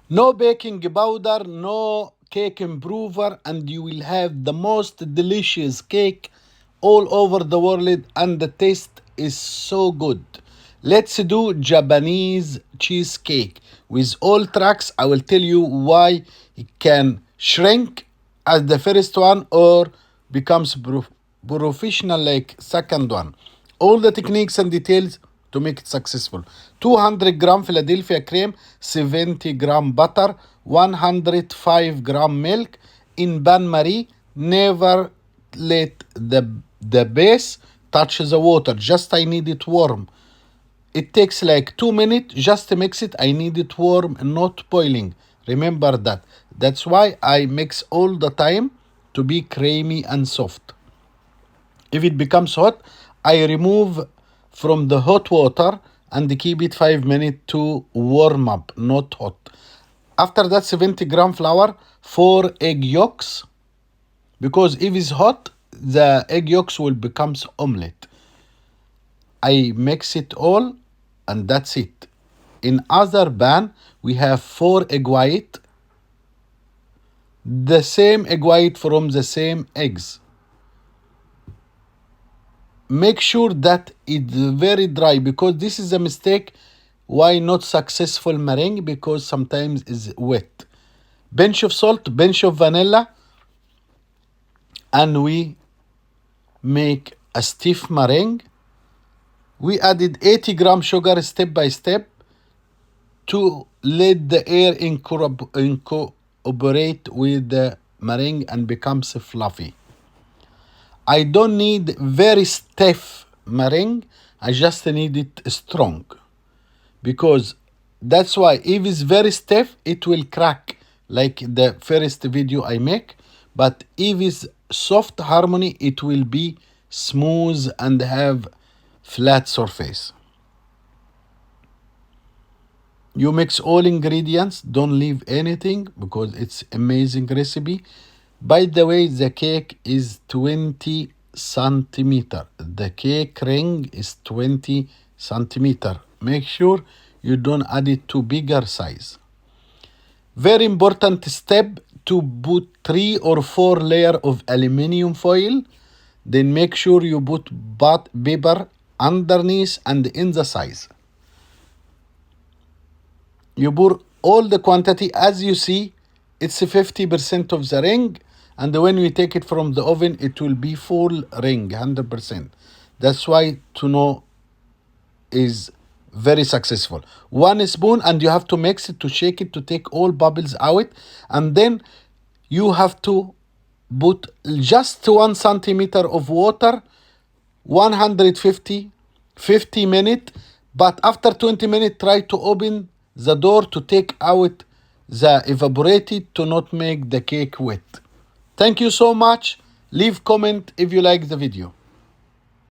No baking powder, no cake improver, and you will have the most delicious cake all over the world, and the taste is so good. Let's do Japanese cheesecake with all tracks. I will tell you why it can shrink as the first one or becomes professional like second one. All the techniques and details to make it successful. 200 gram Philadelphia cream, 70 gram butter, 105 gram milk in bain marie. Never let the base touch the water. Just I need it warm. It takes like 2 minutes just to mix it. I need it warm, not boiling. Remember that. That's why I mix all the time to be creamy and soft. If it becomes hot, I remove from the hot water and keep it 5 minutes to warm up, not hot. After that, 70 gram flour, 4 egg yolks, because if it's hot, the egg yolks will become omelette. I mix it all and that's it. In other pan, we have 4 egg white, the same egg white from the same eggs. Make sure that it's very dry, because this is a mistake why not successful meringue, because sometimes it's wet. Pinch of salt, pinch of vanilla, and we make a stiff meringue. We added 80 gram sugar step by step to let the air incorporate with the meringue and becomes fluffy. I don't need very stiff meringue. I just need it strong, because that's why if it's very stiff, it will crack like the first video I make. But if it's soft harmony, it will be smooth and have flat surface. You mix all ingredients, don't leave anything, because it's amazing recipe. By the way, the cake is 20 centimeter. The cake ring is 20 centimeter. Make sure you don't add it to bigger size. Very important step, to put 3 or 4 layer of aluminum foil. Then make sure you put paper underneath and in the size. You pour all the quantity. As you see, it's 50% of the ring, and when we take it from the oven, it will be full ring, 100%. That's why to know is very successful. 1 spoon, and you have to mix it, to shake it, to take all bubbles out, and then you have to put just 1 centimeter of water, 150, 50 minutes. But after 20 minutes, try to open the door to take out the evaporated, to not make the cake wet. Thank you so much. Leave comment if you like the video.